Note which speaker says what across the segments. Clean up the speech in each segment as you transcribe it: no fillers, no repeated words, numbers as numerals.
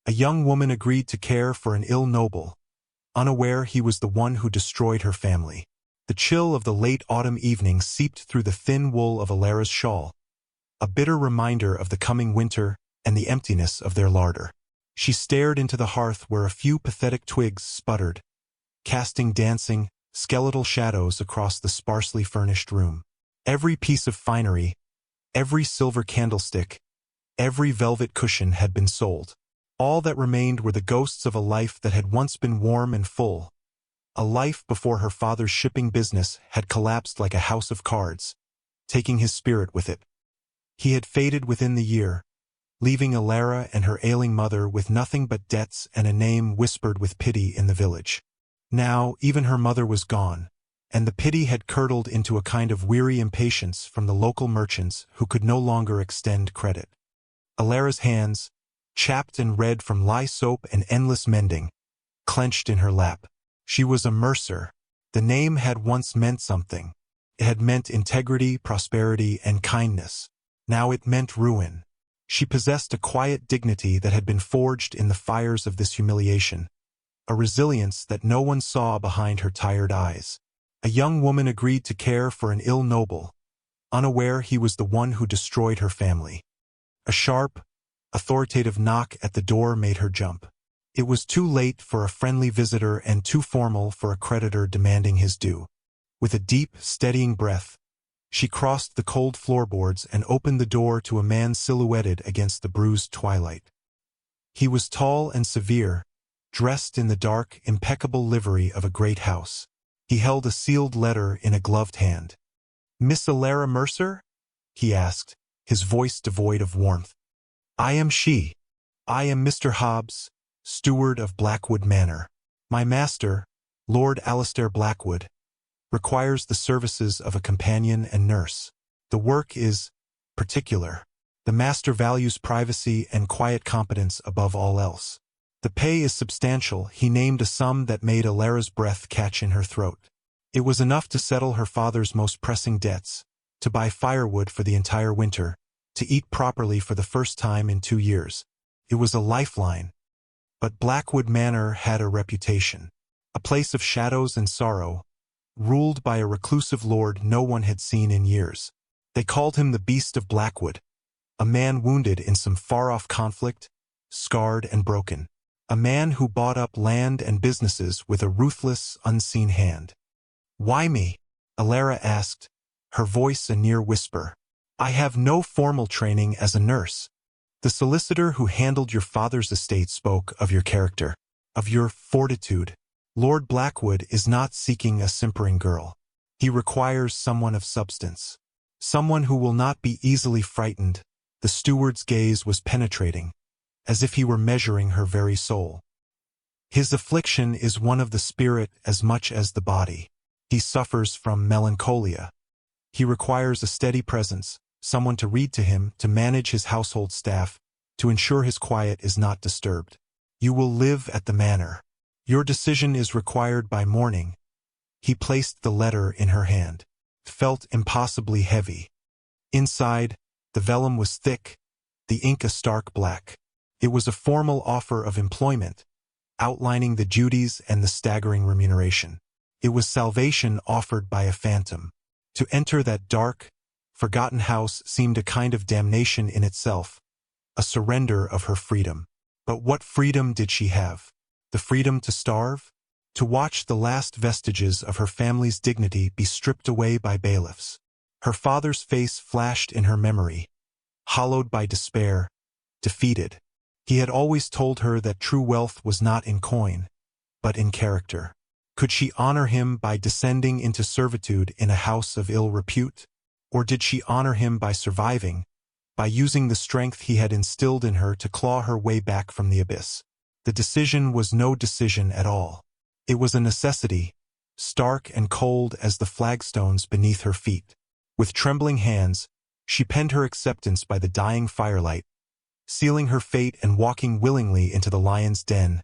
Speaker 1: A young woman agreed to care for an ill noble, unaware he was the one who destroyed her family. The chill of the late autumn evening seeped through the thin wool of Alara's shawl, a bitter reminder of the coming winter and the emptiness of their larder. She stared into the hearth where a few pathetic twigs sputtered, casting dancing, skeletal shadows across the sparsely furnished room. Every piece of finery, every silver candlestick, every velvet cushion had been sold. All that remained were the ghosts of a life that had once been warm and full, a life before her father's shipping business had collapsed like a house of cards, taking his spirit with it. He had faded within the year, leaving Alara and her ailing mother with nothing but debts and a name whispered with pity in the village. Now, even her mother was gone, and the pity had curdled into a kind of weary impatience from the local merchants who could no longer extend credit. Alara's hands, chapped and red from lye soap and endless mending, clenched in her lap. She was a mercer. The name had once meant something. It had meant integrity, prosperity, and kindness. Now it meant ruin. She possessed a quiet dignity that had been forged in the fires of this humiliation, a resilience that no one saw behind her tired eyes. A young woman agreed to care for an ill noble, unaware he was the one who destroyed her family. A sharp, authoritative knock at the door made her jump. It was too late for a friendly visitor and too formal for a creditor demanding his due. With a deep, steadying breath, she crossed the cold floorboards and opened the door to a man silhouetted against the bruised twilight. He was tall and severe, dressed in the dark, impeccable livery of a great house. He held a sealed letter in a gloved hand. "Miss Alara Mercer?" he asked, his voice devoid of warmth. "I am she. I am Mr. Hobbs, steward of Blackwood Manor. My master, Lord Alistair Blackwood, requires the services of a companion and nurse. The work is particular. The master values privacy and quiet competence above all else. The pay is substantial." He named a sum that made Alara's breath catch in her throat. It was enough to settle her father's most pressing debts, to buy firewood for the entire winter, to eat properly for the first time in 2 years. It was a lifeline. But Blackwood Manor had a reputation. A place of shadows and sorrow, ruled by a reclusive lord no one had seen in years. They called him the Beast of Blackwood, a man wounded in some far-off conflict, scarred and broken. A man who bought up land and businesses with a ruthless, unseen hand. "Why me?" Alara asked, her voice a near whisper. "I have no formal training as a nurse. The solicitor who handled your father's estate spoke of your character, of your fortitude. Lord Blackwood is not seeking a simpering girl. He requires someone of substance, someone who will not be easily frightened." The steward's gaze was penetrating, as if he were measuring her very soul. "His affliction is one of the spirit as much as the body. He suffers from melancholia. He requires a steady presence, someone to read to him, to manage his household staff, to ensure his quiet is not disturbed. You will live at the manor. Your decision is required by morning." He placed the letter in her hand. It felt impossibly heavy. Inside, the vellum was thick, the ink a stark black. It was a formal offer of employment, outlining the duties and the staggering remuneration. It was salvation offered by a phantom. To enter that dark, forgotten house seemed a kind of damnation in itself, a surrender of her freedom. But what freedom did she have? The freedom to starve? To watch the last vestiges of her family's dignity be stripped away by bailiffs? Her father's face flashed in her memory, hollowed by despair, defeated. He had always told her that true wealth was not in coin, but in character. Could she honor him by descending into servitude in a house of ill repute? Or did she honor him by surviving, by using the strength he had instilled in her to claw her way back from the abyss? The decision was no decision at all. It was a necessity, stark and cold as the flagstones beneath her feet. With trembling hands, she penned her acceptance by the dying firelight, sealing her fate and walking willingly into the lion's den,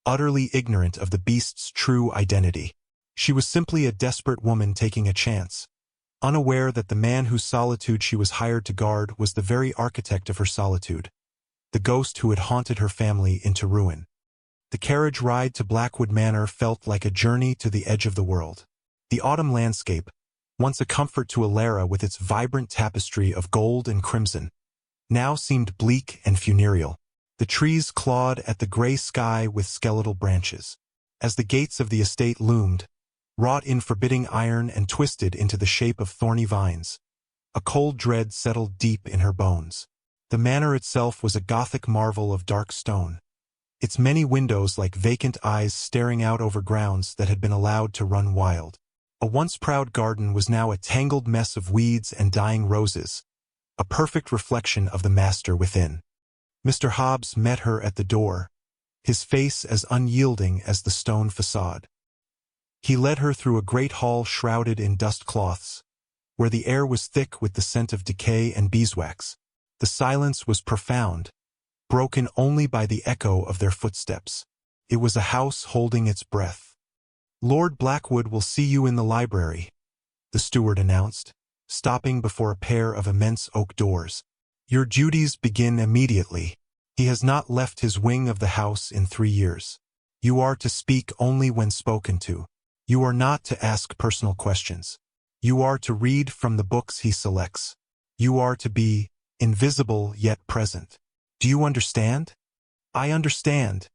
Speaker 1: utterly ignorant of the beast's true identity. She was simply a desperate woman taking a chance, unaware that the man whose solitude she was hired to guard was the very architect of her solitude, the ghost who had haunted her family into ruin. The carriage ride to Blackwood Manor felt like a journey to the edge of the world. The autumn landscape, once a comfort to Alara with its vibrant tapestry of gold and crimson, now seemed bleak and funereal. The trees clawed at the gray sky with skeletal branches. As the gates of the estate loomed, wrought in forbidding iron and twisted into the shape of thorny vines, a cold dread settled deep in her bones. The manor itself was a Gothic marvel of dark stone, its many windows like vacant eyes staring out over grounds that had been allowed to run wild. A once proud garden was now a tangled mess of weeds and dying roses, a perfect reflection of the master within. Mr. Hobbs met her at the door, his face as unyielding as the stone facade. He led her through a great hall shrouded in dust cloths, where the air was thick with the scent of decay and beeswax. The silence was profound, broken only by the echo of their footsteps. It was a house holding its breath. "Lord Blackwood will see you in the library," the steward announced, stopping before a pair of immense oak doors. "Your duties begin immediately. He has not left his wing of the house in 3 years. You are to speak only when spoken to. You are not to ask personal questions. You are to read from the books he selects. You are to be invisible yet present. Do you understand?" "I understand,"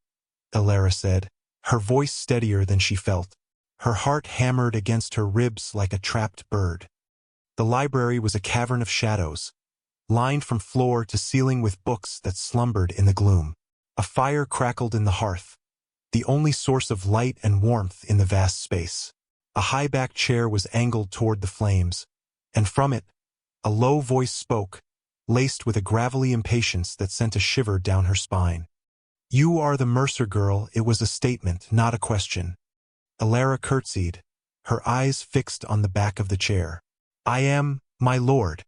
Speaker 1: Alara said, her voice steadier than she felt. Her heart hammered against her ribs like a trapped bird. The library was a cavern of shadows, lined from floor to ceiling with books that slumbered in the gloom. A fire crackled in the hearth, the only source of light and warmth in the vast space. A high-backed chair was angled toward the flames, and from it, a low voice spoke, laced with a gravelly impatience that sent a shiver down her spine. "You are the Mercer girl." It was a statement, not a question. Alara curtsied, her eyes fixed on the back of the chair. "I am, my lord."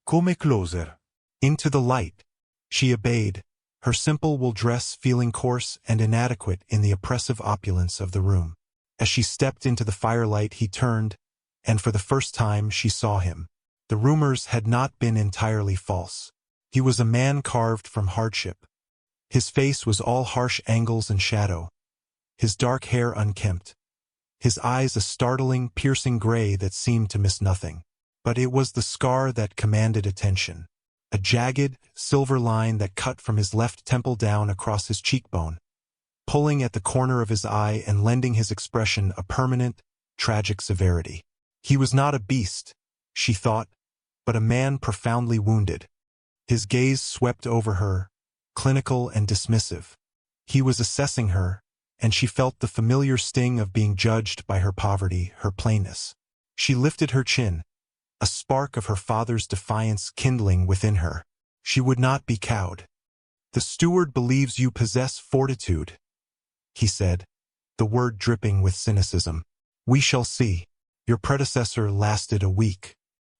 Speaker 1: "Come closer." "Into the light." She obeyed, her simple wool dress feeling coarse and inadequate in the oppressive opulence of the room. As she stepped into the firelight, he turned, and for the first time she saw him. The rumors had not been entirely false. He was a man carved from hardship. His face was all harsh angles and shadow, his dark hair unkempt, his eyes a startling, piercing gray that seemed to miss nothing. But it was the scar that commanded attention. A jagged, silver line that cut from his left temple down across his cheekbone, pulling at the corner of his eye and lending his expression a permanent, tragic severity. He was not a beast, she thought, but a man profoundly wounded. His gaze swept over her, clinical and dismissive. He was assessing her, and she felt the familiar sting of being judged by her poverty, her plainness. She lifted her chin, a spark of her father's defiance kindling within her. She would not be cowed. "The steward believes you possess fortitude," he said, the word dripping with cynicism. "We shall see. Your predecessor lasted a week."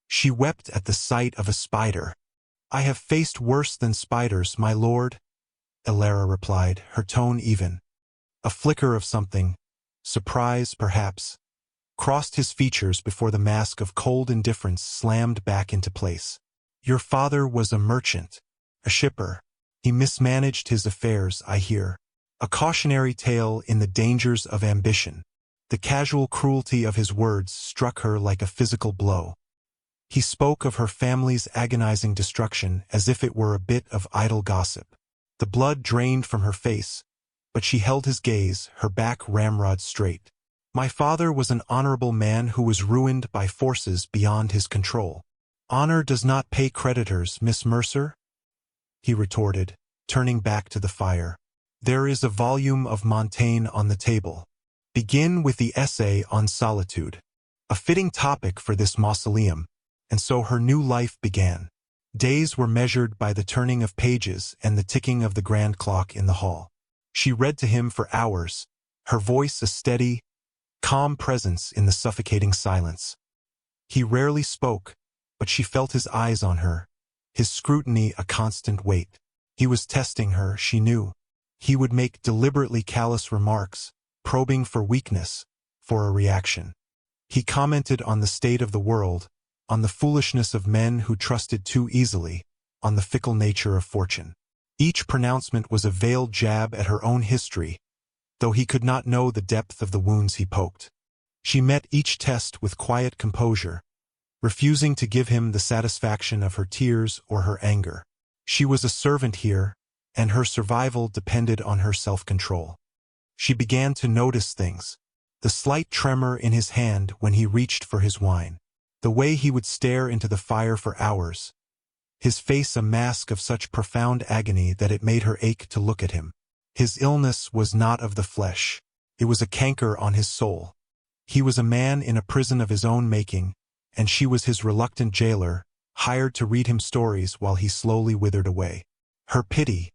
Speaker 1: She wept at the sight of a spider. "I have faced worse than spiders, my lord," Alara replied, her tone even. A flicker of something, surprise perhaps, crossed his features before the mask of cold indifference slammed back into place. "Your father was a merchant, a shipper. He mismanaged his affairs, I hear." A cautionary tale in the dangers of ambition. The casual cruelty of his words struck her like a physical blow. He spoke of her family's agonizing destruction as if it were a bit of idle gossip. The blood drained from her face, but she held his gaze, her back ramrod straight. "My father was an honorable man who was ruined by forces beyond his control." "Honor does not pay creditors, Miss Mercer," he retorted, turning back to the fire. "There is a volume of Montaigne on the table. Begin with the essay on solitude. A fitting topic for this mausoleum." And so her new life began. Days were measured by the turning of pages and the ticking of the grand clock in the hall. She read to him for hours, her voice a steady, calm presence in the suffocating silence. He rarely spoke, but she felt his eyes on her, his scrutiny a constant weight. He was testing her, she knew. He would make deliberately callous remarks, probing for weakness, for a reaction. He commented on the state of the world, on the foolishness of men who trusted too easily, on the fickle nature of fortune. Each pronouncement was a veiled jab at her own history, though he could not know the depth of the wounds he poked. She met each test with quiet composure, refusing to give him the satisfaction of her tears or her anger. She was a servant here, and her survival depended on her self-control. She began to notice things. The slight tremor in his hand when he reached for his wine. The way he would stare into the fire for hours. His face a mask of such profound agony that it made her ache to look at him. His illness was not of the flesh. It was a canker on his soul. He was a man in a prison of his own making, and she was his reluctant jailer, hired to read him stories while he slowly withered away. Her pity,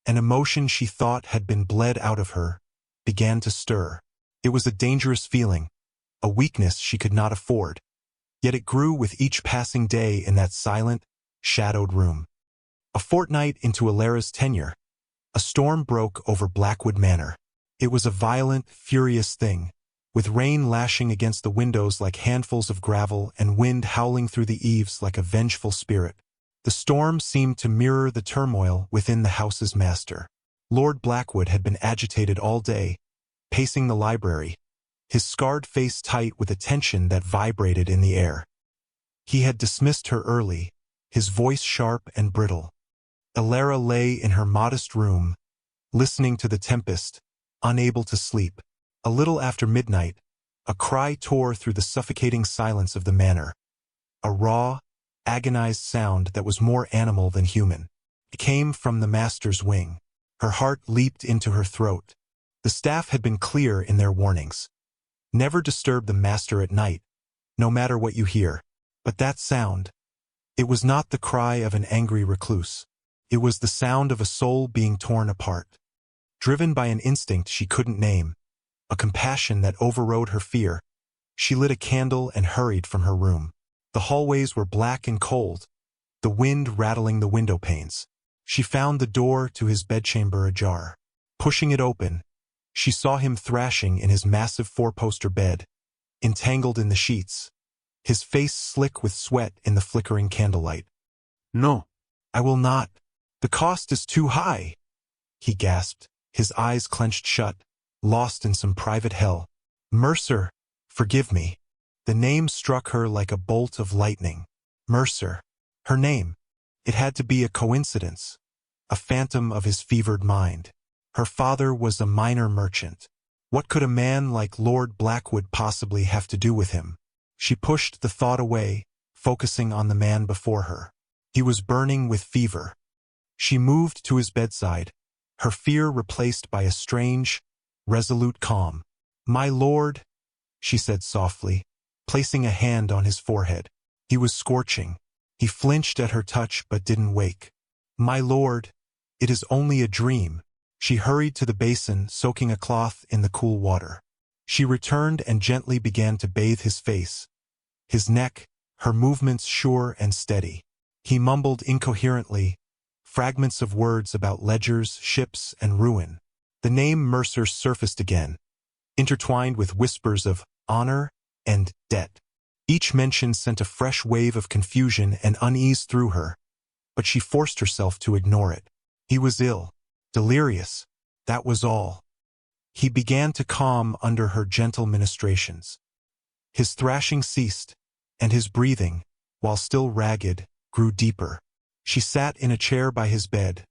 Speaker 1: an emotion she thought had been bled out of her, began to stir. It was a dangerous feeling, a weakness she could not afford. Yet it grew with each passing day in that silent, shadowed room. A fortnight into Alara's tenure, a storm broke over Blackwood Manor. It was a violent, furious thing, with rain lashing against the windows like handfuls of gravel and wind howling through the eaves like a vengeful spirit. The storm seemed to mirror the turmoil within the house's master. Lord Blackwood had been agitated all day, pacing the library, his scarred face tight with a tension that vibrated in the air. He had dismissed her early, his voice sharp and brittle. Alara lay in her modest room, listening to the tempest, unable to sleep. A little after midnight, a cry tore through the suffocating silence of the manor. A raw, agonized sound that was more animal than human. It came from the master's wing. Her heart leaped into her throat. The staff had been clear in their warnings. Never disturb the master at night, no matter what you hear. But that sound, it was not the cry of an angry recluse. It was the sound of a soul being torn apart. Driven by an instinct she couldn't name, a compassion that overrode her fear, she lit a candle and hurried from her room. The hallways were black and cold, the wind rattling the window panes. She found the door to his bedchamber ajar. Pushing it open, she saw him thrashing in his massive four-poster bed, entangled in the sheets, his face slick with sweat in the flickering candlelight. "No, I will not. The cost is too high," he gasped, his eyes clenched shut, lost in some private hell. "Mercer, forgive me." The name struck her like a bolt of lightning. Mercer. Her name. It had to be a coincidence, a phantom of his fevered mind. Her father was a minor merchant. What could a man like Lord Blackwood possibly have to do with him? She pushed the thought away, focusing on the man before her. He was burning with fever. She moved to his bedside, her fear replaced by a strange, resolute calm. "My lord," she said softly, placing a hand on his forehead. He was scorching. He flinched at her touch but didn't wake. "My lord, it is only a dream." She hurried to the basin, soaking a cloth in the cool water. She returned and gently began to bathe his face, his neck, her movements sure and steady. He mumbled incoherently, fragments of words about ledgers, ships, and ruin. The name Mercer surfaced again, intertwined with whispers of honor and debt. Each mention sent a fresh wave of confusion and unease through her, but she forced herself to ignore it. He was ill, delirious, that was all. He began to calm under her gentle ministrations. His thrashing ceased, and his breathing, while still ragged, grew deeper. She sat in a chair by his bed,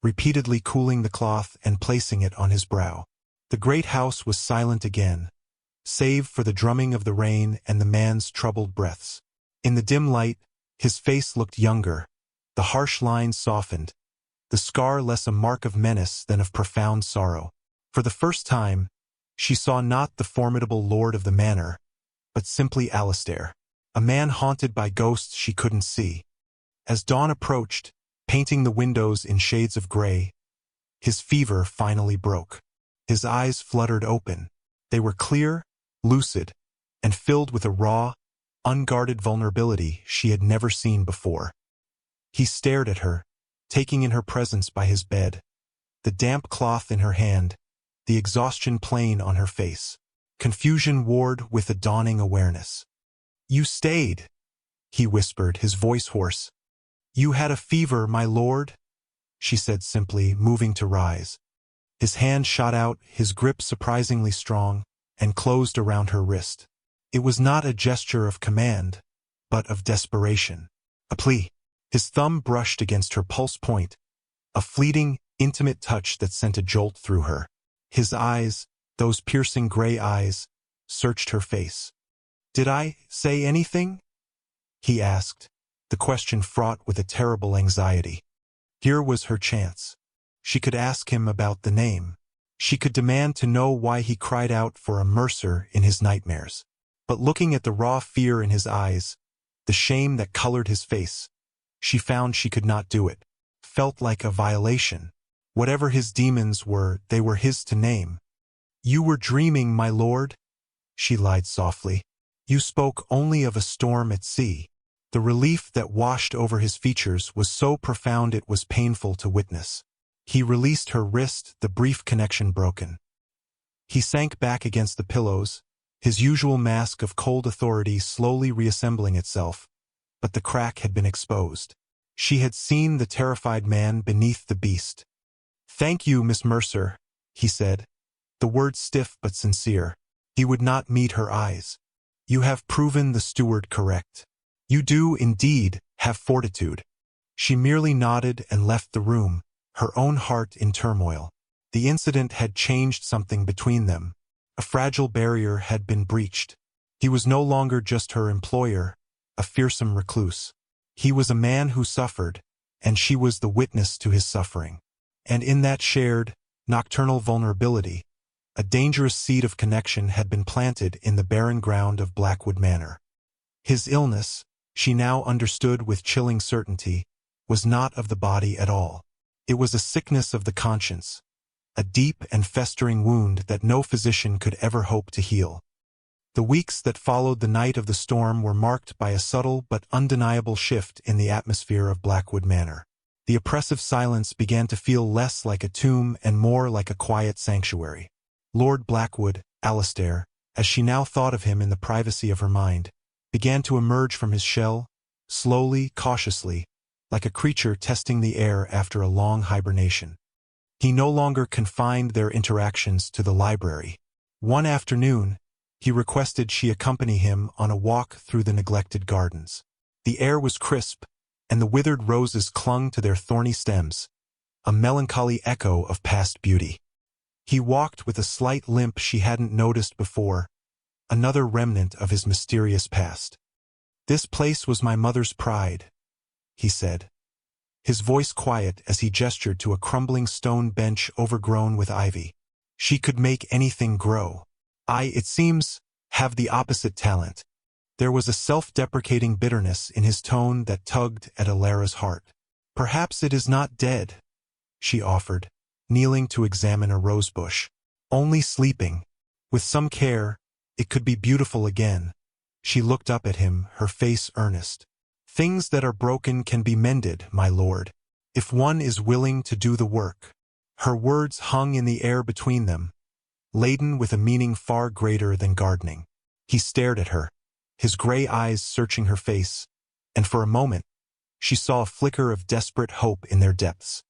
Speaker 1: repeatedly cooling the cloth and placing it on his brow. The great house was silent again, save for the drumming of the rain and the man's troubled breaths. In the dim light, his face looked younger, the harsh lines softened, the scar less a mark of menace than of profound sorrow. For the first time, she saw not the formidable lord of the manor, but simply Alistair, a man haunted by ghosts she couldn't see. As dawn approached, painting the windows in shades of gray, his fever finally broke. His eyes fluttered open. They were clear, lucid, and filled with a raw, unguarded vulnerability she had never seen before. He stared at her, taking in her presence by his bed, the damp cloth in her hand, the exhaustion plain on her face. Confusion warred with a dawning awareness. "You stayed," he whispered, his voice hoarse. "You had a fever, my lord?" she said simply, moving to rise. His hand shot out, his grip surprisingly strong, and closed around her wrist. It was not a gesture of command, but of desperation. A plea. His thumb brushed against her pulse point, a fleeting, intimate touch that sent a jolt through her. His eyes, those piercing gray eyes, searched her face. "Did I say anything?" he asked, the question fraught with a terrible anxiety. Here was her chance. She could ask him about the name. She could demand to know why he cried out for a Mercer in his nightmares. But looking at the raw fear in his eyes, the shame that colored his face, she found she could not do it. Felt like a violation. Whatever his demons were, they were his to name. "You were dreaming, my lord," she lied softly. "You spoke only of a storm at sea." The relief that washed over his features was so profound it was painful to witness. He released her wrist, the brief connection broken. He sank back against the pillows, his usual mask of cold authority slowly reassembling itself, but the crack had been exposed. She had seen the terrified man beneath the beast. "Thank you, Miss Mercer," he said, the words stiff but sincere. He would not meet her eyes. "You have proven the steward correct. You do, indeed, have fortitude." She merely nodded and left the room, her own heart in turmoil. The incident had changed something between them. A fragile barrier had been breached. He was no longer just her employer, a fearsome recluse. He was a man who suffered, and she was the witness to his suffering. And in that shared, nocturnal vulnerability, a dangerous seed of connection had been planted in the barren ground of Blackwood Manor. His illness, she now understood with chilling certainty, was not of the body at all. It was a sickness of the conscience, a deep and festering wound that no physician could ever hope to heal. The weeks that followed the night of the storm were marked by a subtle but undeniable shift in the atmosphere of Blackwood Manor. The oppressive silence began to feel less like a tomb and more like a quiet sanctuary. Lord Blackwood, Alistair, as she now thought of him in the privacy of her mind, began to emerge from his shell, slowly, cautiously, like a creature testing the air after a long hibernation. He no longer confined their interactions to the library. One afternoon, he requested she accompany him on a walk through the neglected gardens. The air was crisp, and the withered roses clung to their thorny stems, a melancholy echo of past beauty. He walked with a slight limp she hadn't noticed before, another remnant of his mysterious past. "This place was my mother's pride," he said, his voice quiet as he gestured to a crumbling stone bench overgrown with ivy. "She could make anything grow. It seems, have the opposite talent." There was a self-deprecating bitterness in his tone that tugged at Alara's heart. "Perhaps it is not dead," she offered, kneeling to examine a rosebush. "Only sleeping. With some care, it could be beautiful again." She looked up at him, her face earnest. "Things that are broken can be mended, my lord, if one is willing to do the work." Her words hung in the air between them, laden with a meaning far greater than gardening. He stared at her, his gray eyes searching her face, and for a moment, she saw a flicker of desperate hope in their depths.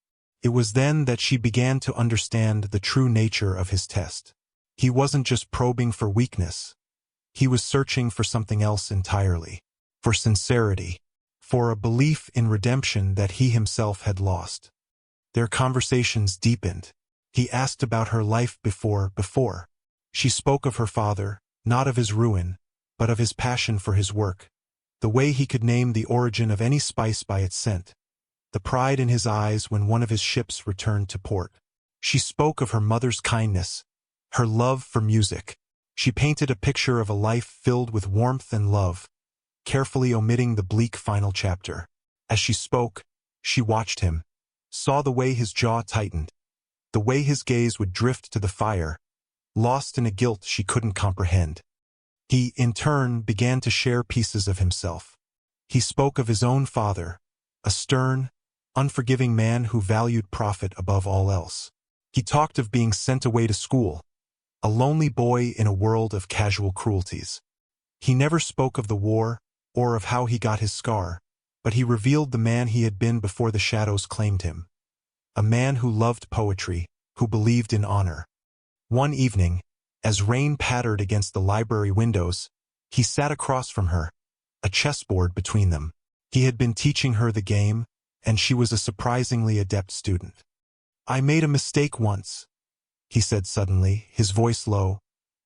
Speaker 1: It was then that she began to understand the true nature of his test. He wasn't just probing for weakness. He was searching for something else entirely. For sincerity. For a belief in redemption that he himself had lost. Their conversations deepened. He asked about her life before. She spoke of her father, not of his ruin, but of his passion for his work, the way he could name the origin of any spice by its scent, the pride in his eyes when one of his ships returned to port. She spoke of her mother's kindness, her love for music. She painted a picture of a life filled with warmth and love, carefully omitting the bleak final chapter. As she spoke, she watched him, saw the way his jaw tightened, the way his gaze would drift to the fire, lost in a guilt she couldn't comprehend. He, in turn, began to share pieces of himself. He spoke of his own father, a stern, unforgiving man who valued profit above all else. He talked of being sent away to school, a lonely boy in a world of casual cruelties. He never spoke of the war, or of how he got his scar, but he revealed the man he had been before the shadows claimed him. a man who loved poetry, who believed in honor. One evening, as rain pattered against the library windows, he sat across from her, a chessboard between them. He had been teaching her the game, and she was a surprisingly adept student. "I made a mistake once," he said suddenly, his voice low,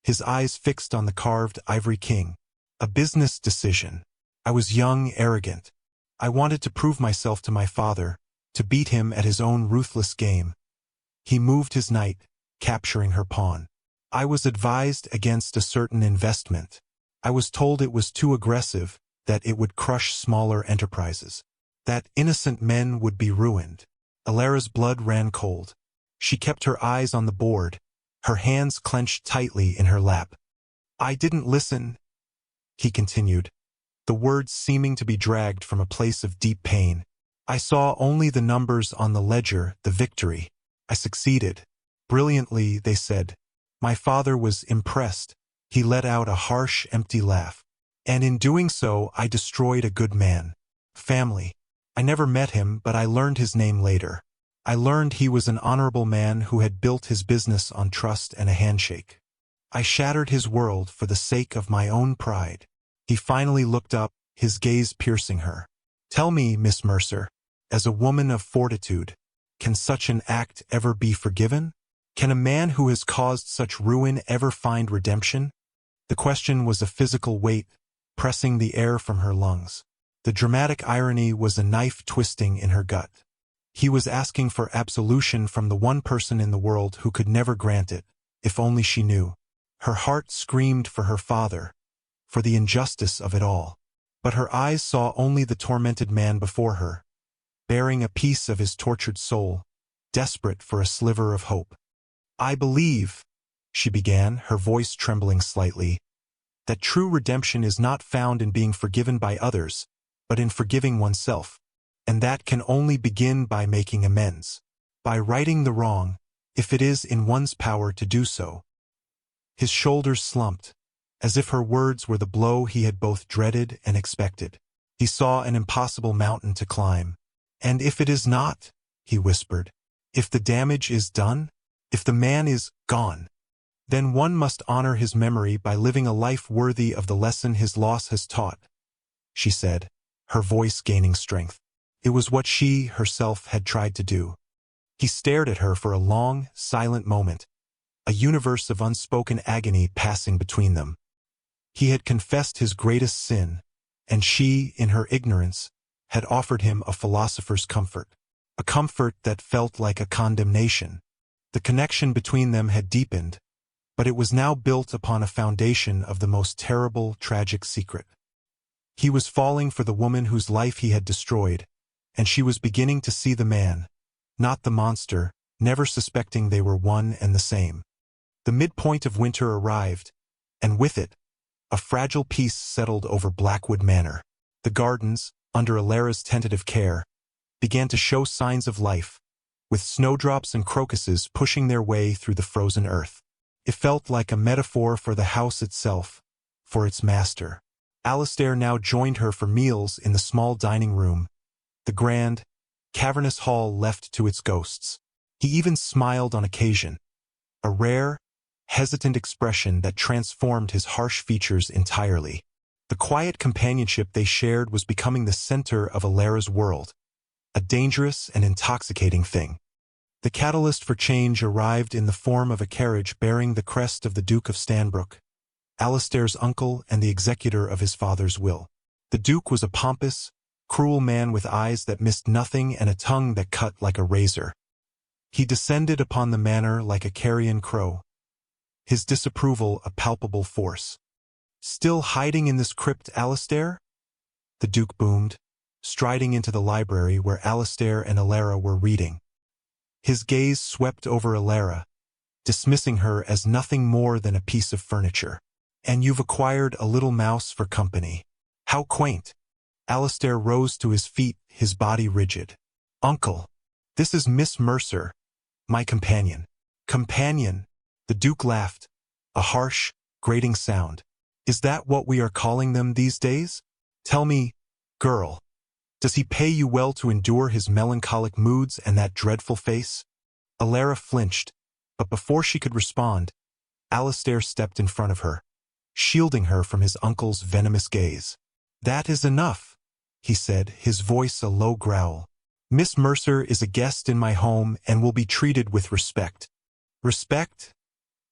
Speaker 1: his eyes fixed on the carved ivory king. "A business decision. I was young, arrogant. I wanted to prove myself to my father, to beat him at his own ruthless game. He moved his knight, capturing her pawn. I was advised against a certain investment. I was told it was too aggressive, that it would crush smaller enterprises, that innocent men would be ruined." Alara's blood ran cold. She kept her eyes on the board, her hands clenched tightly in her lap. "I didn't listen," he continued, the words seeming to be dragged from a place of deep pain. "I saw only the numbers on the ledger, the victory. I succeeded. Brilliantly," they said. My father was impressed. He let out a harsh, empty laugh. "And in doing so, I destroyed a good man. Family. I never met him, but I learned his name later. I learned he was an honorable man who had built his business on trust and a handshake. I shattered his world for the sake of my own pride." He finally looked up, his gaze piercing her. "Tell me, Miss Mercer, as a woman of fortitude, can such an act ever be forgiven? Can a man who has caused such ruin ever find redemption?" The question was a physical weight, pressing the air from her lungs. The dramatic irony was a knife twisting in her gut. He was asking for absolution from the one person in the world who could never grant it, if only she knew. Her heart screamed for her father, for the injustice of it all. But her eyes saw only the tormented man before her, bearing a piece of his tortured soul, desperate for a sliver of hope. "I believe," she began, her voice trembling slightly, "that true redemption is not found in being forgiven by others, but in forgiving oneself. And that can only begin by making amends, by righting the wrong, if it is in one's power to do so." His shoulders slumped, as if her words were the blow he had both dreaded and expected. He saw an impossible mountain to climb. "And if it is not," he whispered, "if the damage is done, if the man is gone, then one must honor his memory by living a life worthy of the lesson his loss has taught," she said, her voice gaining strength. It was what she, herself, had tried to do. He stared at her for a long, silent moment, a universe of unspoken agony passing between them. He had confessed his greatest sin, and she, in her ignorance, had offered him a philosopher's comfort, a comfort that felt like a condemnation. The connection between them had deepened, but it was now built upon a foundation of the most terrible, tragic secret. He was falling for the woman whose life he had destroyed, and she was beginning to see the man, not the monster, never suspecting they were one and the same. The midpoint of winter arrived, and with it, a fragile peace settled over Blackwood Manor. The gardens, under Alara's tentative care, began to show signs of life, with snowdrops and crocuses pushing their way through the frozen earth. It felt like a metaphor for the house itself, for its master. Alistair now joined her for meals in the small dining room, the grand, cavernous hall left to its ghosts. He even smiled on occasion, a rare, hesitant expression that transformed his harsh features entirely. The quiet companionship they shared was becoming the center of Alara's world, a dangerous and intoxicating thing. The catalyst for change arrived in the form of a carriage bearing the crest of the Duke of Stanbrook, Alistair's uncle and the executor of his father's will. The Duke was a pompous, cruel man with eyes that missed nothing and a tongue that cut like a razor. He descended upon the manor like a carrion crow, his disapproval a palpable force. "Still hiding in this crypt, Alistair?" the Duke boomed, striding into the library where Alistair and Alara were reading. His gaze swept over Alara, dismissing her as nothing more than a piece of furniture. "And you've acquired a little mouse for company. How quaint." Alistair rose to his feet, his body rigid. "Uncle, this is Miss Mercer, my companion." "Companion?" The Duke laughed, a harsh, grating sound. "Is that what we are calling them these days? Tell me, girl, Does he pay you well to endure his melancholic moods and that dreadful face? Alara flinched, but before she could respond, Alistair stepped in front of her, shielding her from his uncle's venomous gaze. "That is enough," he said, his voice a low growl. "Miss Mercer is a guest in my home and will be treated with respect." "Respect?"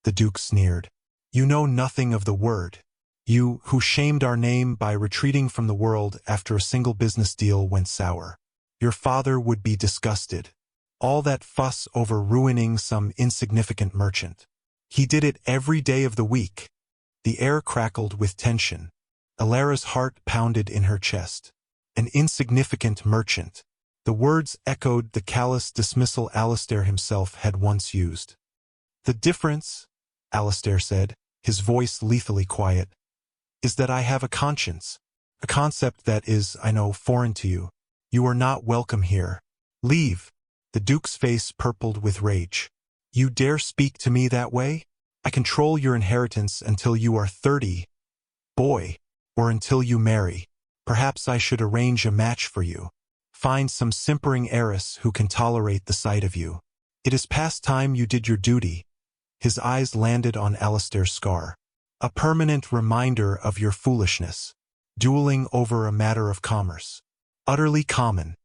Speaker 1: the Duke sneered. "You know nothing of the word. You, who shamed our name by retreating from the world after a single business deal went sour. Your father would be disgusted. All that fuss over ruining some insignificant merchant. He did it every day of the week." The air crackled with tension. Alara's heart pounded in her chest. An insignificant merchant. The words echoed the callous dismissal Alistair himself had once used. "The difference," Alistair said, his voice lethally quiet, "is that I have a conscience. A concept that is, I know, foreign to you. You are not welcome here. Leave." The Duke's face purpled with rage. "You dare speak to me that way? I control your inheritance until you are 30, boy, or until you marry. Perhaps I should arrange a match for you. Find some simpering heiress who can tolerate the sight of you. It is past time you did your duty." His eyes landed on Alistair's scar. "A permanent reminder of your foolishness. Dueling over a matter of commerce. Utterly common."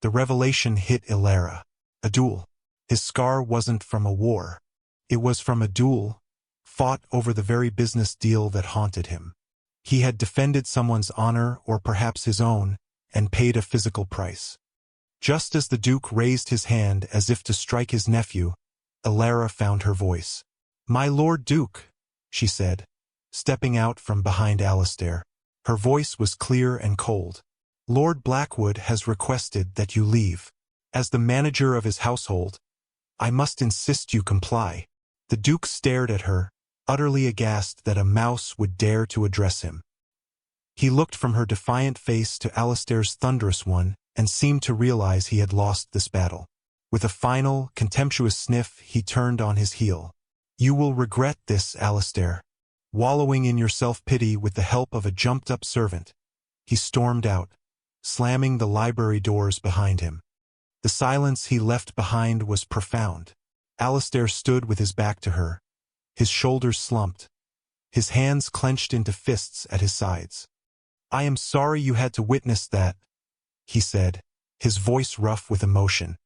Speaker 1: The revelation hit Alara. A duel. His scar wasn't from a war. It was from a duel, fought over the very business deal that haunted him. He had defended someone's honor, or perhaps his own, and paid a physical price. Just as the Duke raised his hand as if to strike his nephew, Alara found her voice. "My Lord Duke," she said, stepping out from behind Alistair. Her voice was clear and cold. "Lord Blackwood has requested that you leave. As the manager of his household, I must insist you comply." The Duke stared at her, utterly aghast that a mouse would dare to address him. He looked from her defiant face to Alistair's thunderous one and seemed to realize he had lost this battle. With a final, contemptuous sniff, he turned on his heel. "You will regret this, Alistair. Wallowing in your self-pity with the help of a jumped-up servant." He stormed out, slamming the library doors behind him. The silence he left behind was profound. Alistair stood with his back to her, his shoulders slumped, his hands clenched into fists at his sides. "I am sorry you had to witness that," he said, his voice rough with emotion.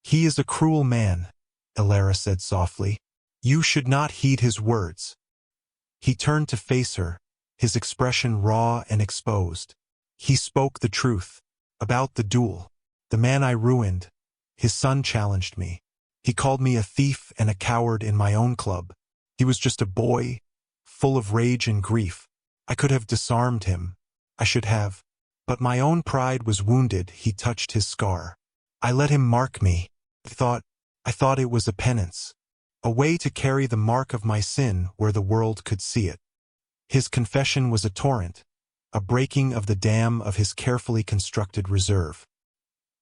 Speaker 1: "He is a cruel man," Alara said softly. "You should not heed his words." He turned to face her, his expression raw and exposed. "He spoke the truth. About the duel. The man I ruined. His son challenged me. He called me a thief and a coward in my own club. He was just a boy, full of rage and grief. I could have disarmed him. I should have. But my own pride was wounded." He touched his scar. "I let him mark me. I thought it was a penance. A way to carry the mark of my sin where the world could see it." His confession was a torrent, a breaking of the dam of his carefully constructed reserve.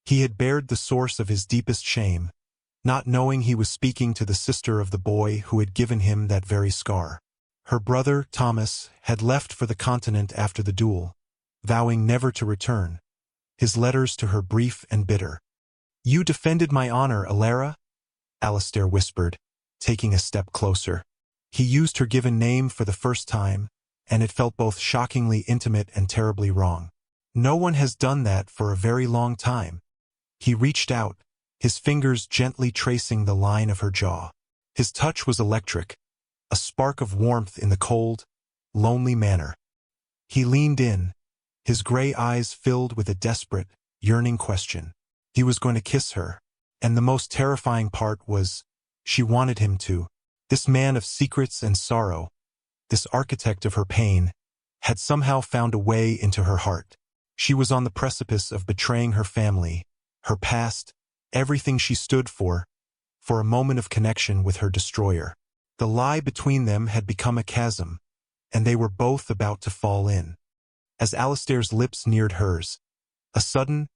Speaker 1: He had bared the source of his deepest shame, not knowing he was speaking to the sister of the boy who had given him that very scar. Her brother, Thomas, had left for the continent after the duel, vowing never to return. His letters to her brief and bitter. "You defended my honor, Alara," Alistair whispered, taking a step closer. He used her given name for the first time, and it felt both shockingly intimate and terribly wrong. "No one has done that for a very long time." He reached out, his fingers gently tracing the line of her jaw. His touch was electric, a spark of warmth in the cold, lonely manor. He leaned in, his gray eyes filled with a desperate, yearning question. He was going to kiss her, and the most terrifying part was, she wanted him to. This man of secrets and sorrow, this architect of her pain, had somehow found a way into her heart. She was on the precipice of betraying her family, her past, everything she stood for a moment of connection with her destroyer. The lie between them had become a chasm, and they were both about to fall in. As Alistair's lips neared hers, a sudden,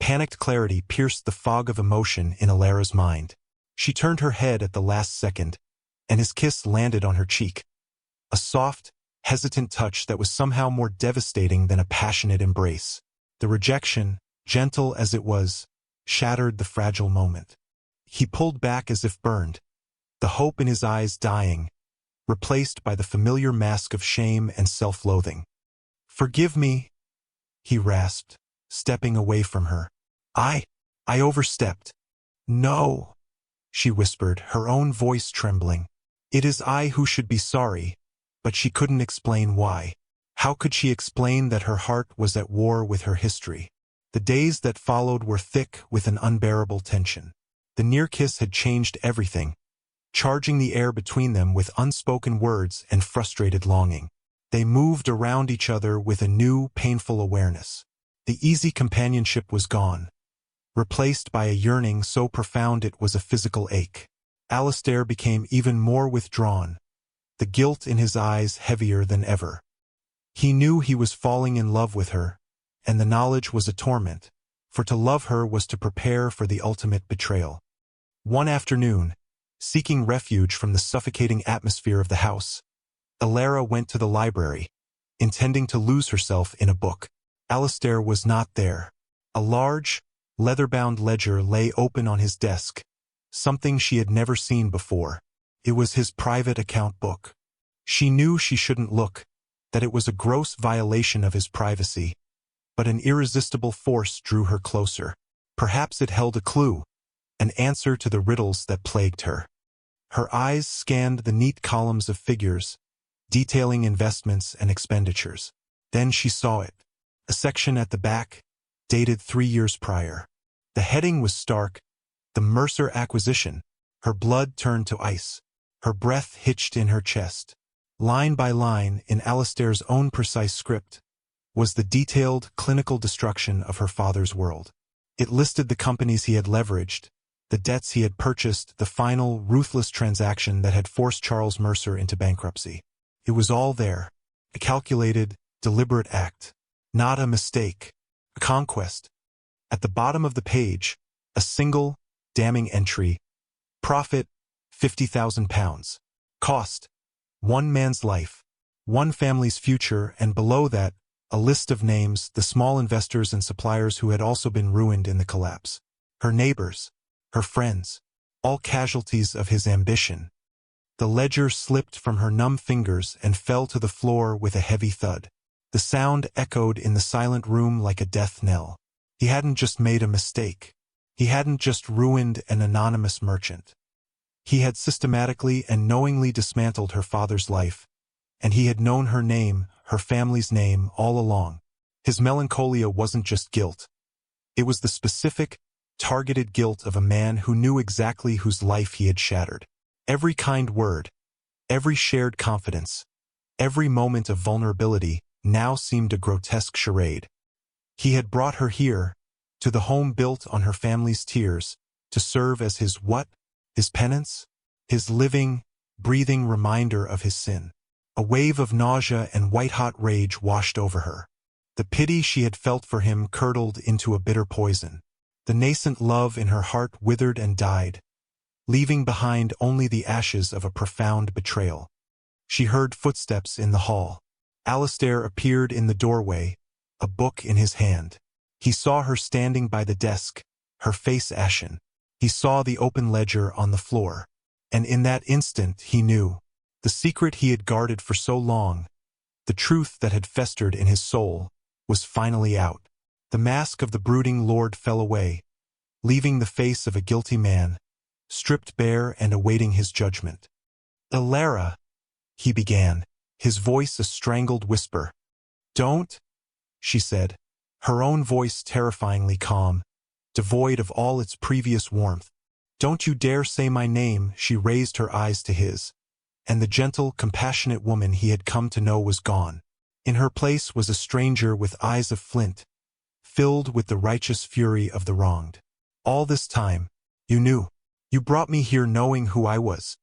Speaker 1: panicked clarity pierced the fog of emotion in Alara's mind. She turned her head at the last second, and his kiss landed on her cheek. A soft, hesitant touch that was somehow more devastating than a passionate embrace. The rejection, gentle as it was, shattered the fragile moment. He pulled back as if burned, the hope in his eyes dying, replaced by the familiar mask of shame and self-loathing. "Forgive me," he rasped, stepping away from her. I overstepped." "No," she whispered, her own voice trembling. "It is I who should be sorry," but she couldn't explain why. How could she explain that her heart was at war with her history? The days that followed were thick with an unbearable tension. The near kiss had changed everything, charging the air between them with unspoken words and frustrated longing. They moved around each other with a new, painful awareness. The easy companionship was gone, replaced by a yearning so profound it was a physical ache. Alistair became even more withdrawn, the guilt in his eyes heavier than ever. He knew he was falling in love with her, and the knowledge was a torment, for to love her was to prepare for the ultimate betrayal. One afternoon, seeking refuge from the suffocating atmosphere of the house, Alara went to the library, intending to lose herself in a book. Alistair was not there. A large, leather-bound ledger lay open on his desk, something she had never seen before. It was his private account book. She knew she shouldn't look, that it was a gross violation of his privacy, but an irresistible force drew her closer. Perhaps it held a clue, an answer to the riddles that plagued her. Her eyes scanned the neat columns of figures, detailing investments and expenditures. Then she saw it. A section at the back, dated 3 years prior. The heading was stark, the Mercer acquisition. Her blood turned to ice. Her breath hitched in her chest. Line by line, in Alistair's own precise script, was the detailed, clinical destruction of her father's world. It listed the companies he had leveraged, the debts he had purchased, the final, ruthless transaction that had forced Charles Mercer into bankruptcy. It was all there, a calculated, deliberate act, not a mistake, a conquest. At the bottom of the page, a single, damning entry: profit, £50,000. Cost, one man's life, one family's future, and below that, a list of names, the small investors and suppliers who had also been ruined in the collapse. Her neighbors, her friends, all casualties of his ambition. The ledger slipped from her numb fingers and fell to the floor with a heavy thud. The sound echoed in the silent room like a death knell. He hadn't just made a mistake. He hadn't just ruined an anonymous merchant. He had systematically and knowingly dismantled her father's life, and he had known her name, her family's name, all along. His melancholia wasn't just guilt. It was the specific, targeted guilt of a man who knew exactly whose life he had shattered. Every kind word, every shared confidence, every moment of vulnerability now seemed a grotesque charade. He had brought her here, to the home built on her family's tears, to serve as his what? His penance? His living, breathing reminder of his sin. A wave of nausea and white-hot rage washed over her. The pity she had felt for him curdled into a bitter poison. The nascent love in her heart withered and died, leaving behind only the ashes of a profound betrayal. She heard footsteps in the hall. Alistair appeared in the doorway, a book in his hand. He saw her standing by the desk, her face ashen. He saw the open ledger on the floor, and in that instant he knew. The secret he had guarded for so long, the truth that had festered in his soul, was finally out. The mask of the brooding lord fell away, leaving the face of a guilty man, stripped bare and awaiting his judgment. "Alara," he began, his voice a strangled whisper. "Don't," she said, her own voice terrifyingly calm, devoid of all its previous warmth. "Don't you dare say my name." She raised her eyes to his, and the gentle, compassionate woman he had come to know was gone. In her place was a stranger with eyes of flint, filled with the righteous fury of the wronged. "All this time, you knew. You brought me here knowing who I was."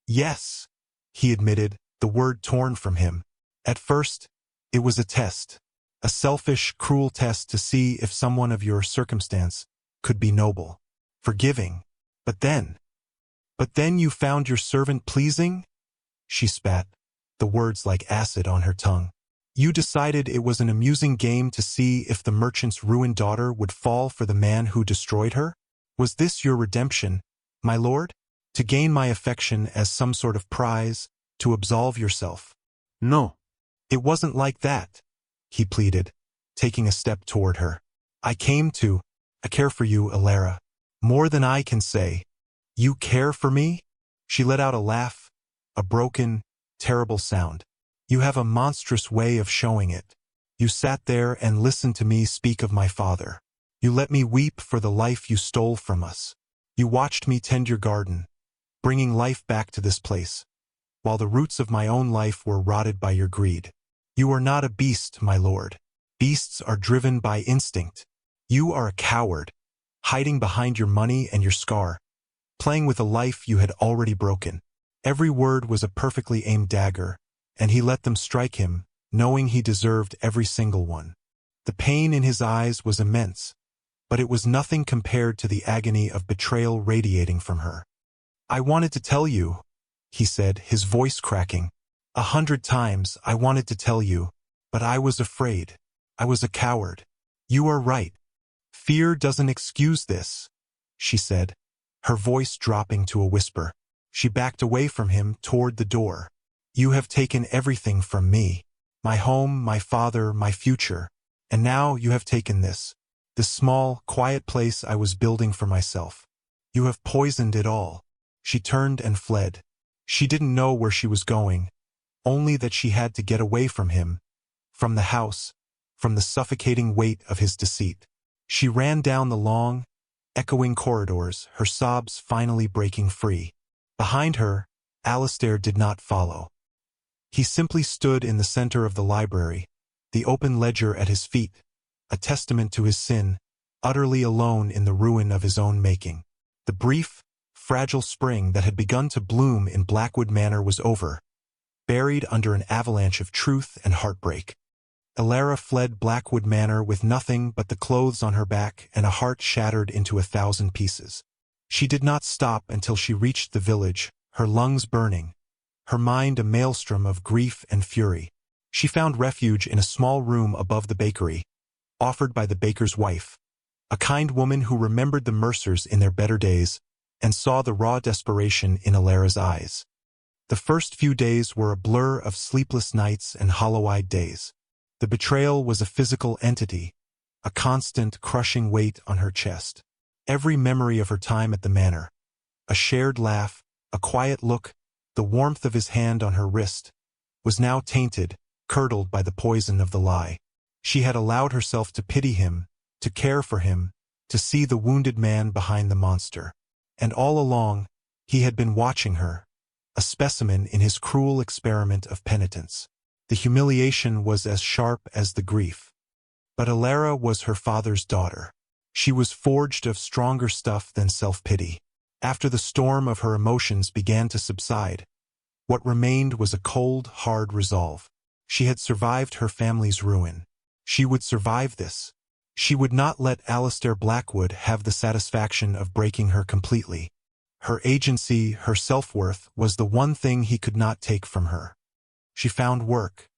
Speaker 1: "Yes," he admitted, the word torn from him. "At first, it was a test. A selfish, cruel test to see if someone of your circumstance could be noble, forgiving. But then you found your servant pleasing?" She spat, the words like acid on her tongue. You decided it was an amusing game to see if the merchant's ruined daughter would fall for the man who destroyed her? Was this your redemption, my lord? To gain my affection as some sort of prize, to absolve yourself?
Speaker 2: No.
Speaker 1: It wasn't like that, he pleaded, taking a step toward her. I care for you, Elara. More than I can say. You care for me? She let out a laugh, a broken, terrible sound. You have a monstrous way of showing it. You sat there and listened to me speak of my father. You let me weep for the life you stole from us. You watched me tend your garden, bringing life back to this place, while the roots of my own life were rotted by your greed. You are not a beast, my lord. Beasts are driven by instinct. You are a coward, hiding behind your money and your scar, playing with a life you had already broken. Every word was a perfectly aimed dagger, and he let them strike him, knowing he deserved every single one. The pain in his eyes was immense, but it was nothing compared to the agony of betrayal radiating from her. I wanted to tell you, he said, his voice cracking. 100 times I wanted to tell you, but I was afraid. I was a coward. You are right. Fear doesn't excuse this, she said, her voice dropping to a whisper. She backed away from him toward the door. You have taken everything from me. My home, my father, my future. And now you have taken this small, quiet place I was building for myself. You have poisoned it all. She turned and fled. She didn't know where she was going, only that she had to get away from him, from the house, from the suffocating weight of his deceit. She ran down the long, echoing corridors, her sobs finally breaking free. Behind her, Alistair did not follow. He simply stood in the center of the library, the open ledger at his feet, a testament to his sin, utterly alone in the ruin of his own making. The brief, fragile spring that had begun to bloom in Blackwood Manor was over, buried under an avalanche of truth and heartbreak. Elara fled Blackwood Manor with nothing but the clothes on her back and a heart shattered into 1,000 pieces. She did not stop until she reached the village, her lungs burning, her mind a maelstrom of grief and fury. She found refuge in a small room above the bakery, offered by the baker's wife, a kind woman who remembered the Mercers in their better days and saw the raw desperation in Elara's eyes. The first few days were a blur of sleepless nights and hollow-eyed days. The betrayal was a physical entity, a constant, crushing weight on her chest. Every memory of her time at the manor, a shared laugh, a quiet look, the warmth of his hand on her wrist, was now tainted, curdled by the poison of the lie. She had allowed herself to pity him, to care for him, to see the wounded man behind the monster. And all along, he had been watching her, a specimen in his cruel experiment of penitence. The humiliation was as sharp as the grief. But Elara was her father's daughter. She was forged of stronger stuff than self-pity. After the storm of her emotions began to subside, what remained was a cold, hard resolve. She had survived her family's ruin. She would survive this. She would not let Alistair Blackwood have the satisfaction of breaking her completely. Her agency, her self-worth, was the one thing he could not take from her. She found work,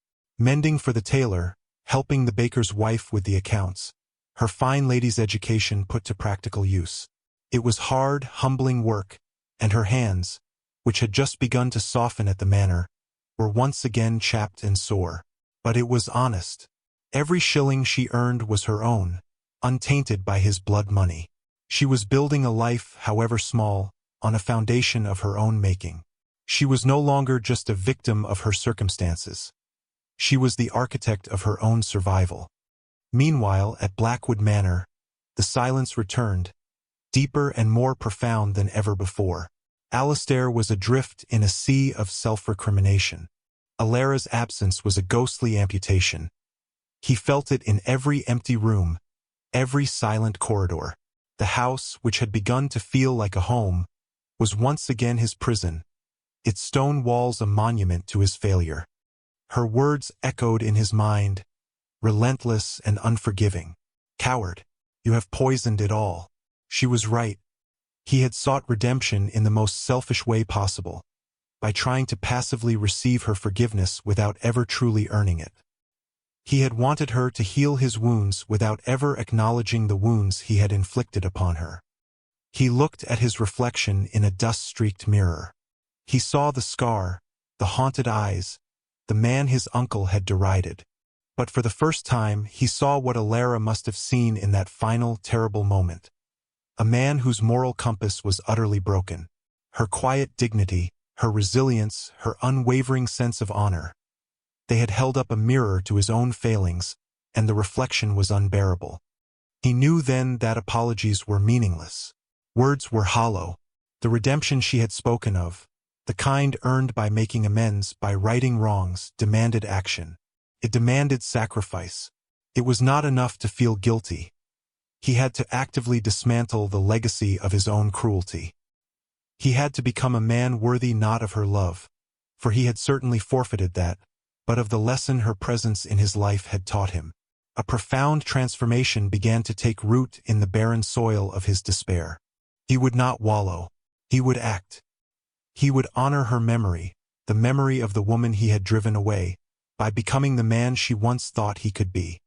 Speaker 1: mending for the tailor, helping the baker's wife with the accounts, her fine lady's education put to practical use. It was hard, humbling work, and her hands, which had just begun to soften at the manor, were once again chapped and sore. But it was honest. Every shilling she earned was her own, untainted by his blood money. She was building a life, however small, on a foundation of her own making. She was no longer just a victim of her circumstances. She was the architect of her own survival. Meanwhile, at Blackwood Manor, the silence returned, deeper and more profound than ever before. Alistair was adrift in a sea of self-recrimination. Elara's absence was a ghostly amputation. He felt it in every empty room, every silent corridor. The house, which had begun to feel like a home, was once again his prison, its stone walls a monument to his failure. Her words echoed in his mind, relentless and unforgiving. Coward, you have poisoned it all. She was right. He had sought redemption in the most selfish way possible, by trying to passively receive her forgiveness without ever truly earning it. He had wanted her to heal his wounds without ever acknowledging the wounds he had inflicted upon her. He looked at his reflection in a dust-streaked mirror. He saw the scar, the haunted eyes, the man his uncle had derided. But for the first time, he saw what Alara must have seen in that final, terrible moment. A man whose moral compass was utterly broken. Her quiet dignity, her resilience, her unwavering sense of honor. They had held up a mirror to his own failings, and the reflection was unbearable. He knew then that apologies were meaningless. Words were hollow. The redemption she had spoken of, the kind earned by making amends, by righting wrongs, demanded action. It demanded sacrifice. It was not enough to feel guilty. He had to actively dismantle the legacy of his own cruelty. He had to become a man worthy not of her love, for he had certainly forfeited that, but of the lesson her presence in his life had taught him. A profound transformation began to take root in the barren soil of his despair. He would not wallow. He would act. He would honor her memory, the memory of the woman he had driven away, by becoming the man she once thought he could be.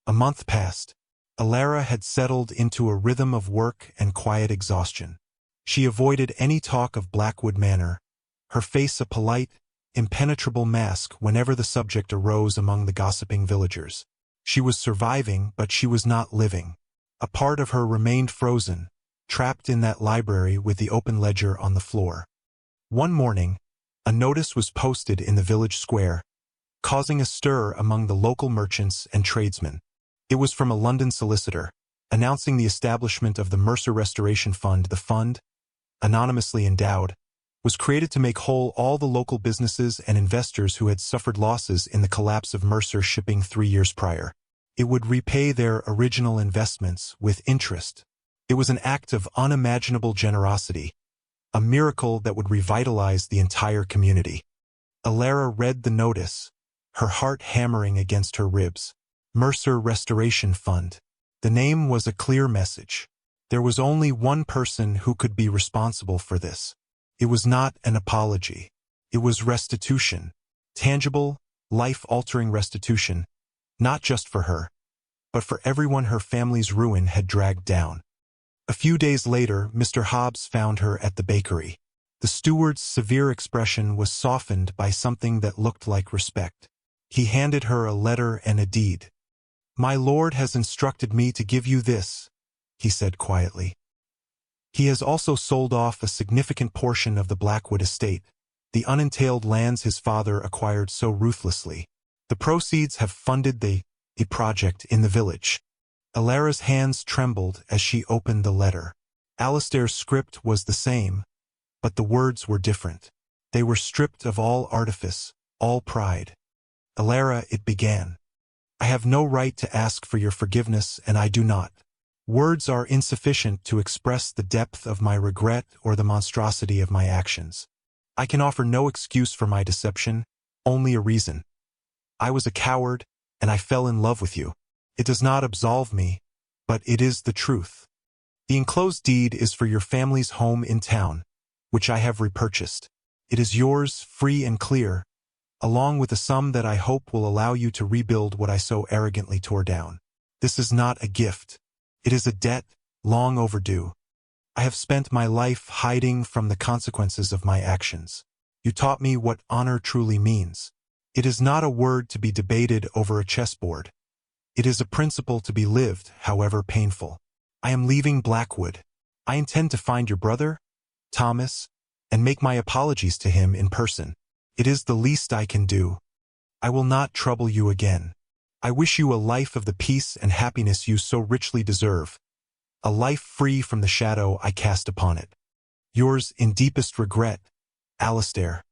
Speaker 1: A month passed. Alara had settled into a rhythm of work and quiet exhaustion. She avoided any talk of Blackwood Manor, her face a polite, impenetrable mask whenever the subject arose among the gossiping villagers. She was surviving, but she was not living. A part of her remained frozen, trapped in that library with the open ledger on the floor. One morning, a notice was posted in the village square, causing a stir among the local merchants and tradesmen. It was from a London solicitor, announcing the establishment of the Mercer Restoration Fund. The fund, anonymously endowed, was created to make whole all the local businesses and investors who had suffered losses in the collapse of Mercer Shipping 3 years prior. It would repay their original investments with interest. It was an act of unimaginable generosity, a miracle that would revitalize the entire community. Alara read the notice, her heart hammering against her ribs. Mercer Restoration Fund. The name was a clear message. There was only one person who could be responsible for this. It was not an apology. It was restitution. Tangible, life-altering restitution, not just for her, but for everyone her family's ruin had dragged down. A few days later, Mr. Hobbs found her at the bakery. The steward's severe expression was softened by something that looked like respect. He handed her a letter and a deed. "My lord has instructed me to give you this," he said quietly. "He has also sold off a significant portion of the Blackwood estate, the unentailed lands his father acquired so ruthlessly. The proceeds have funded the project in the village." Alara's hands trembled as she opened the letter. Alistair's script was the same, but the words were different. They were stripped of all artifice, all pride. "Alara," it began, "I have no right to ask for your forgiveness, and I do not. Words are insufficient to express the depth of my regret or the monstrosity of my actions. I can offer no excuse for my deception, only a reason. I was a coward, and I fell in love with you. It does not absolve me, but it is the truth. The enclosed deed is for your family's home in town, which I have repurchased. It is yours, free and clear, along with a sum that I hope will allow you to rebuild what I so arrogantly tore down. This is not a gift. It is a debt, long overdue. I have spent my life hiding from the consequences of my actions. You taught me what honor truly means. It is not a word to be debated over a chessboard. It is a principle to be lived, however painful. I am leaving Blackwood. I intend to find your brother, Thomas, and make my apologies to him in person. It is the least I can do. I will not trouble you again. I wish you a life of the peace and happiness you so richly deserve, a life free from the shadow I cast upon it. Yours in deepest regret, Alistair."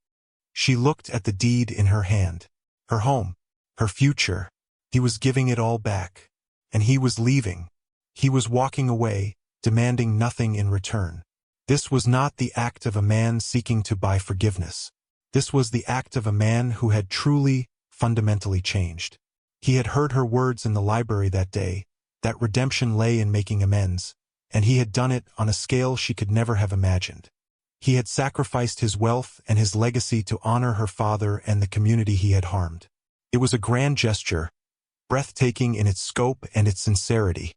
Speaker 1: She looked at the deed in her hand. Her home, her future. He was giving it all back. And he was leaving. He was walking away, demanding nothing in return. This was not the act of a man seeking to buy forgiveness. This was the act of a man who had truly, fundamentally changed. He had heard her words in the library that day, that redemption lay in making amends, and he had done it on a scale she could never have imagined. He had sacrificed his wealth and his legacy to honor her father and the community he had harmed. It was a grand gesture, breathtaking in its scope and its sincerity.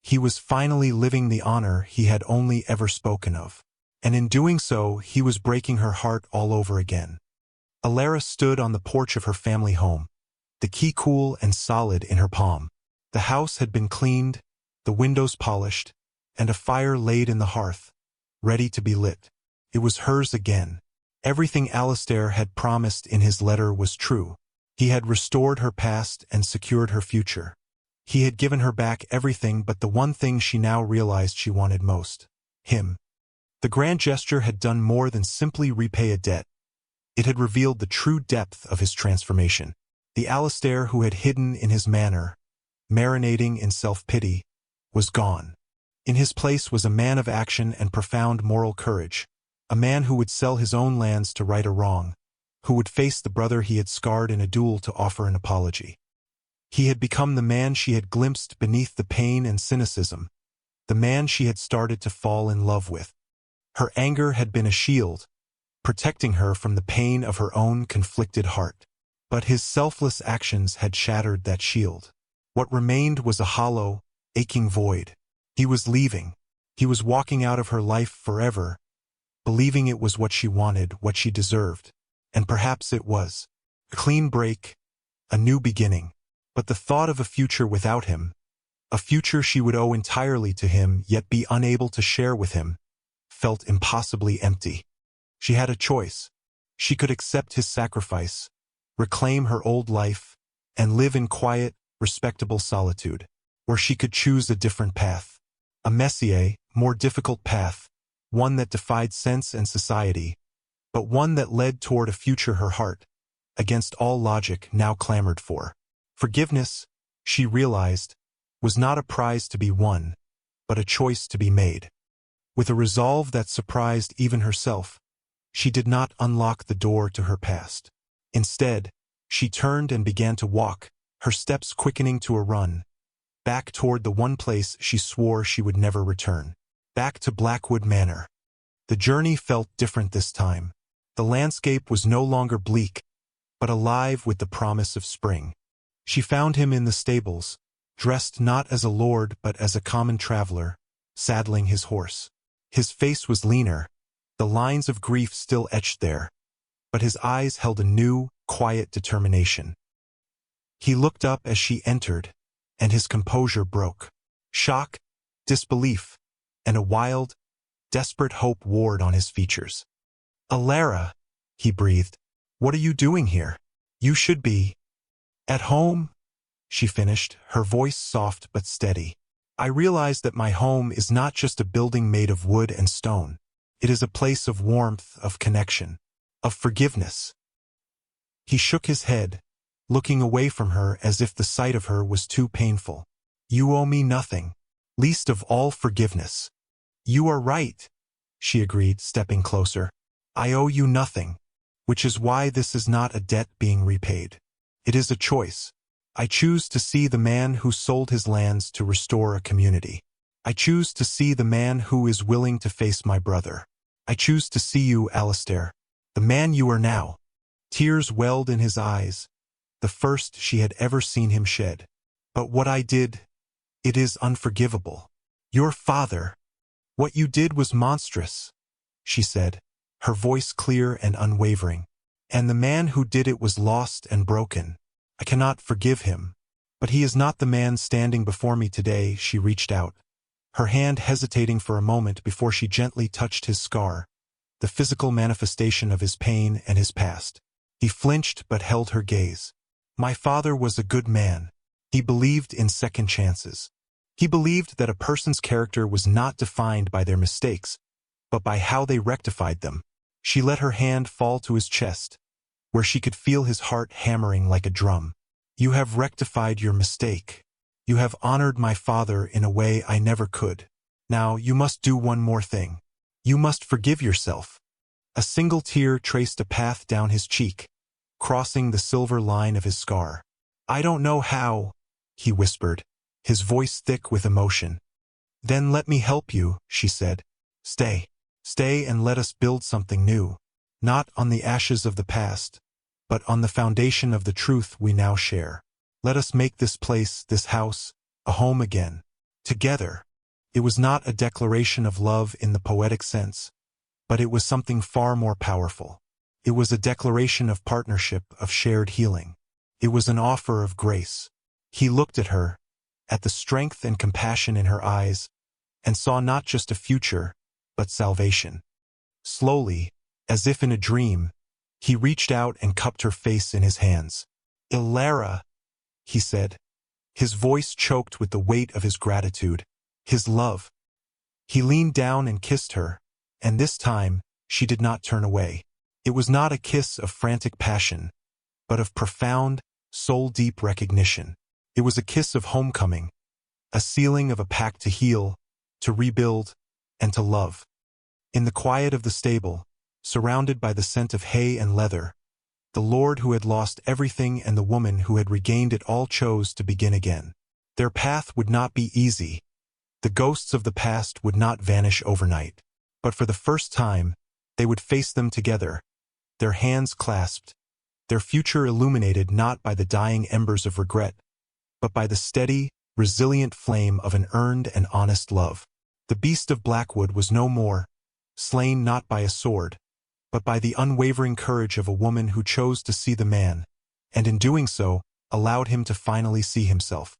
Speaker 1: He was finally living the honor he had only ever spoken of. And in doing so, he was breaking her heart all over again. Alara stood on the porch of her family home, the key cool and solid in her palm. The house had been cleaned, the windows polished, and a fire laid in the hearth, ready to be lit. It was hers again. Everything Alistair had promised in his letter was true. He had restored her past and secured her future. He had given her back everything but the one thing she now realized she wanted most: him. The grand gesture had done more than simply repay a debt. It had revealed the true depth of his transformation. The Alistair who had hidden in his manner, marinating in self-pity, was gone. In his place was a man of action and profound moral courage, a man who would sell his own lands to right a wrong, who would face the brother he had scarred in a duel to offer an apology. He had become the man she had glimpsed beneath the pain and cynicism, the man she had started to fall in love with. Her anger had been a shield, protecting her from the pain of her own conflicted heart. But his selfless actions had shattered that shield. What remained was a hollow, aching void. He was leaving. He was walking out of her life forever, believing it was what she wanted, what she deserved. And perhaps it was. A clean break, a new beginning. But the thought of a future without him, a future she would owe entirely to him yet be unable to share with him, felt impossibly empty. She had a choice. She could accept his sacrifice, reclaim her old life, and live in quiet, respectable solitude. Or she could choose a different path. A messier, more difficult path, one that defied sense and society, but one that led toward a future her heart, against all logic, now clamored for. Forgiveness, she realized, was not a prize to be won, but a choice to be made. With a resolve that surprised even herself, she did not unlock the door to her past. Instead, she turned and began to walk, her steps quickening to a run, back toward the one place she swore she would never return, back to Blackwood Manor. The journey felt different this time. The landscape was no longer bleak, but alive with the promise of spring. She found him in the stables, dressed not as a lord but as a common traveler, saddling his horse. His face was leaner, the lines of grief still etched there, but his eyes held a new, quiet determination. He looked up as she entered, and his composure broke. Shock, disbelief, and a wild, desperate hope warred on his features. "Alara," he breathed, "what are you doing here? You should be at home," she finished, her voice soft but steady. "I realize that my home is not just a building made of wood and stone. It is a place of warmth, of connection, of forgiveness." He shook his head, looking away from her as if the sight of her was too painful. "You owe me nothing, least of all forgiveness." "You are right," she agreed, stepping closer. "I owe you nothing, which is why this is not a debt being repaid. It is a choice. I choose to see the man who sold his lands to restore a community. I choose to see the man who is willing to face my brother. I choose to see you, Alistair, the man you are now." Tears welled in his eyes, the first she had ever seen him shed. "But what I did, it is unforgivable. Your father, what you did was monstrous," she said, her voice clear and unwavering. "And the man who did it was lost and broken. I cannot forgive him. But he is not the man standing before me today." She reached out, her hand hesitating for a moment before she gently touched his scar, the physical manifestation of his pain and his past. He flinched but held her gaze. "My father was a good man. He believed in second chances. He believed that a person's character was not defined by their mistakes, but by how they rectified them." She let her hand fall to his chest, where she could feel his heart hammering like a drum. "You have rectified your mistake. You have honored my father in a way I never could. Now you must do one more thing. You must forgive yourself." A single tear traced a path down his cheek, crossing the silver line of his scar. "I don't know how," he whispered, his voice thick with emotion. "Then let me help you," she said. "Stay. Stay and let us build something new, not on the ashes of the past, but on the foundation of the truth we now share." Let us make this place, this house, a home again. Together. It was not a declaration of love in the poetic sense, but it was something far more powerful. It was a declaration of partnership, of shared healing. It was an offer of grace. He looked at her, at the strength and compassion in her eyes, and saw not just a future, but salvation. Slowly, as if in a dream, he reached out and cupped her face in his hands. "Ilara," he said, his voice choked with the weight of his gratitude, his love. He leaned down and kissed her, and this time, she did not turn away. It was not a kiss of frantic passion, but of profound, soul-deep recognition. It was a kiss of homecoming, a sealing of a pact to heal, to rebuild, and to love. In the quiet of the stable, surrounded by the scent of hay and leather, the lord who had lost everything and the woman who had regained it all chose to begin again. Their path would not be easy. The ghosts of the past would not vanish overnight. But for the first time, they would face them together, their hands clasped, their future illuminated not by the dying embers of regret, but by the steady, resilient flame of an earned and honest love. The beast of Blackwood was no more, slain not by a sword, but by the unwavering courage of a woman who chose to see the man, and in doing so, allowed him to finally see himself.